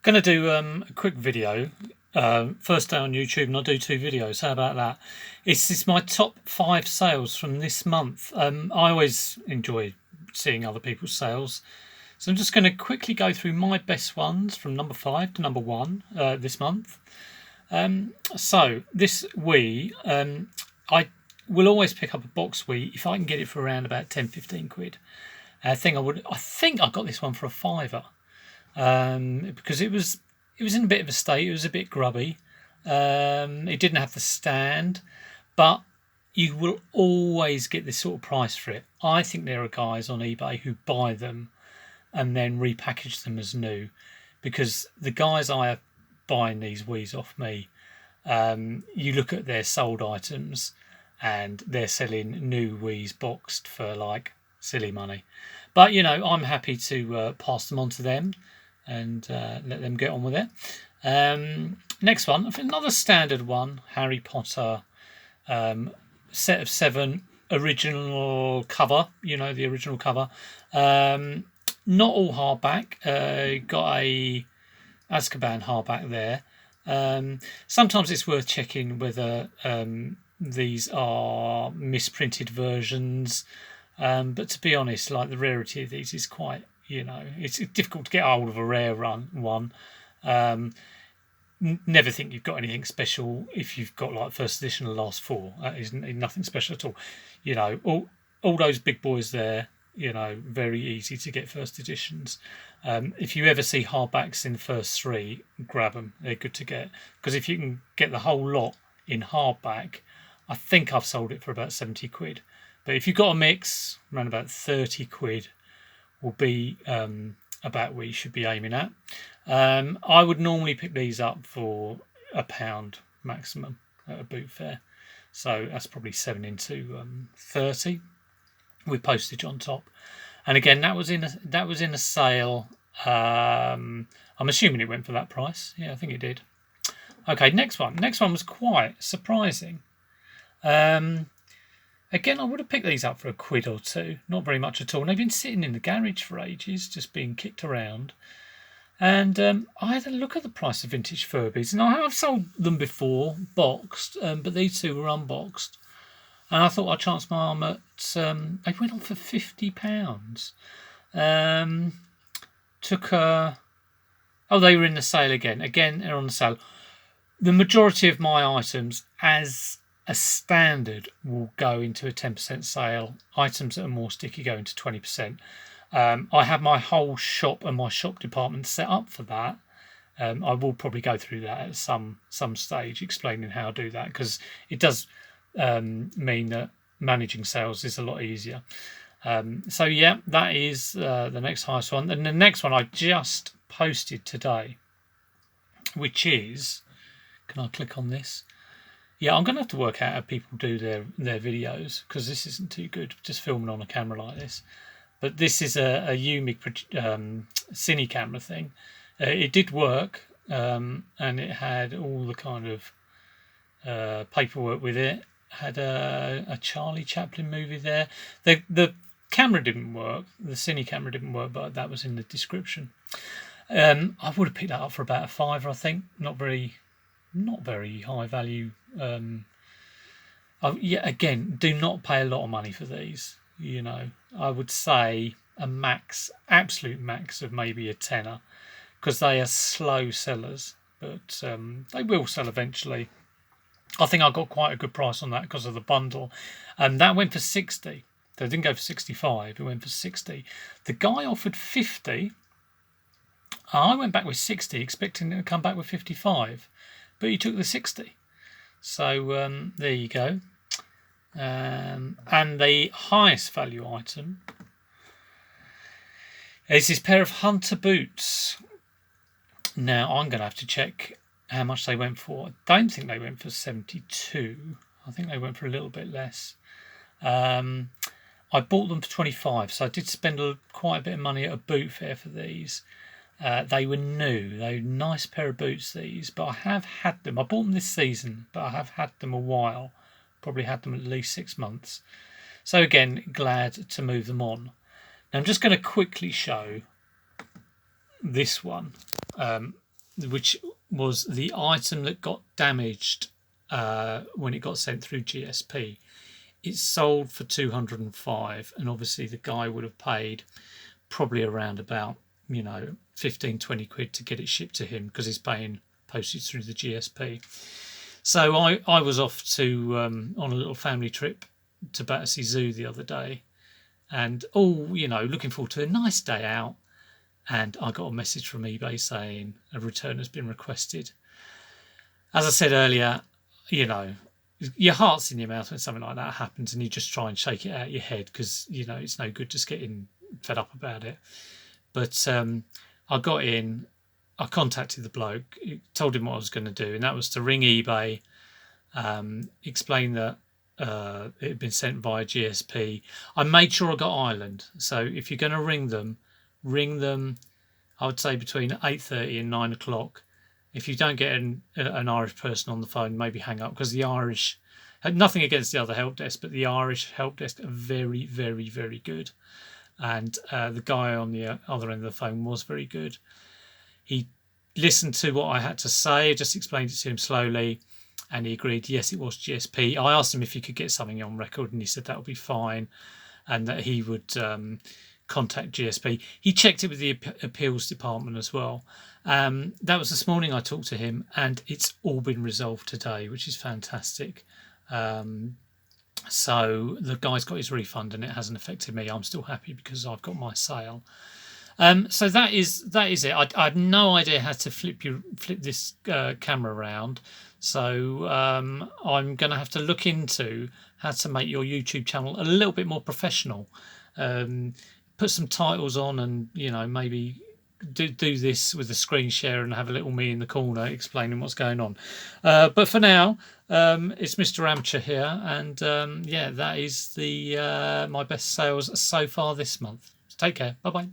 Going to do a quick video. First day on YouTube, and I'll do 2 videos. How about that? It's my top 5 sales from this month. I always enjoy seeing other people's sales, so I'm just going to quickly go through my best ones from number 5 to number 1 this month. So this Wii, I will always pick up a box Wii if I can get it for around about 10-15 quid. I think I got this one for a £5. Because it was in a bit of a state. It was a bit grubby. It didn't have the stand, but you will always get this sort of price for it. I think there are guys on eBay who buy them and then repackage them as new, because the guys I have buying these Wiis off me, you look at their sold items and they're selling new Wiis boxed for like silly money. But you know, I'm happy to pass them on to them and let them get on with it. Next one, another standard one, Harry Potter, set of 7, original cover, you know, the original cover. Not all hardback, got a Azkaban hardback there. Sometimes it's worth checking whether these are misprinted versions, but to be honest, like, the rarity of these is quite, you know, it's difficult to get hold of a rare one. Never think you've got anything special if you've got like first edition of the last 4. That is nothing special at all. You know, all those big boys there, you know, very easy to get first editions. If you ever see hardbacks in the first 3, grab them. They're good to get, because if you can get the whole lot in hardback, I think I've sold it for about 70 quid. But if you've got a mix, around about 30 quid will be about where you should be aiming at. I would normally pick these up for £1 maximum at a boot fair, so that's probably 7 into 30 with postage on top. And again, that was in a sale. I'm assuming it went for that price. Yeah, I think it did. Okay, next one was quite surprising. Again, I would have picked these up for £1 or 2, not very much at all. And they've been sitting in the garage for ages, just being kicked around. And I had a look at the price of vintage Furbys, and I have sold them before, boxed, but these 2 were unboxed. And I thought I'd chance my arm at, they went on for £50. They were in the sale again. Again, they're on the sale. The majority of my items, as a standard, will go into a 10% sale. Items that are more sticky go into 20%. I have my whole shop and my shop department set up for that. I will probably go through that at some stage, explaining how to do that, because it does mean that managing sales is a lot easier. So yeah, that is the next highest one. And the next one I just posted today, which is, can I click on this? Yeah, I'm going to have to work out how people do their videos, because this isn't too good, just filming on a camera like this. But this is a UMIG Cine camera thing. It did work, and it had all the kind of paperwork with it. Had a Charlie Chaplin movie there. The camera didn't work. The Cine camera didn't work, but that was in the description. I would have picked that up for about a £5, I think. Not very high value. Yeah, again, do not pay a lot of money for these. You know, I would say a absolute max of maybe a tenner, because they are slow sellers, but they will sell eventually. I think I got quite a good price on that because of the bundle, and that went for 60. So it didn't go for 65. It went for 60. The guy offered 50. I went back with 60, expecting it to come back with 55, but he took the 60. So there you go. And the highest value item is this pair of Hunter boots. Now I'm going to have to check how much they went for. I don't think they went for 72. I think they went for a little bit less. I bought them for 25, so I did spend quite a bit of money at a boot fair for these. They were new. They were a nice pair of boots, these, but I have had them. I bought them this season, but I have had them a while. Probably had them at least 6 months. So again, glad to move them on. Now I'm just going to quickly show this one. which was the item that got damaged when it got sent through GSP. It sold for 205, and obviously the guy would have paid probably around about 15-20 quid to get it shipped to him, because he's paying postage through the GSP. So I was off to on a little family trip to Battersea Zoo the other day, and looking forward to a nice day out, and I got a message from eBay saying a return has been requested. As I said earlier, your heart's in your mouth when something like that happens, and you just try and shake it out of your head, because it's no good just getting fed up about it. But I got in, I contacted the bloke, told him what I was going to do, and that was to ring eBay, explain that it had been sent via GSP. I made sure I got Ireland, so if you're going to ring them, I would say between 8:30 and 9 o'clock. If you don't get an Irish person on the phone, maybe hang up, because the Irish, nothing against the other help desk, but the Irish help desk are very, very, very good. And the guy on the other end of the phone was very good. He listened to what I had to say, just explained it to him slowly, and he agreed, yes, it was GSP. I asked him if he could get something on record, and he said that would be fine, and that he would contact GSP. He checked it with the appeals department as well. That was this morning I talked to him, and it's all been resolved today, which is fantastic. So the guy's got his refund, and it hasn't affected me. I'm still happy because I've got my sale. So that is it. I had no idea how to flip this camera around. So I'm going to have to look into how to make your YouTube channel a little bit more professional. Put some titles on, and maybe do this with a screen share and have a little me in the corner explaining what's going on. But for now, it's Mr. Amateur here, and that is my best sales so far this month. Take care. Bye bye.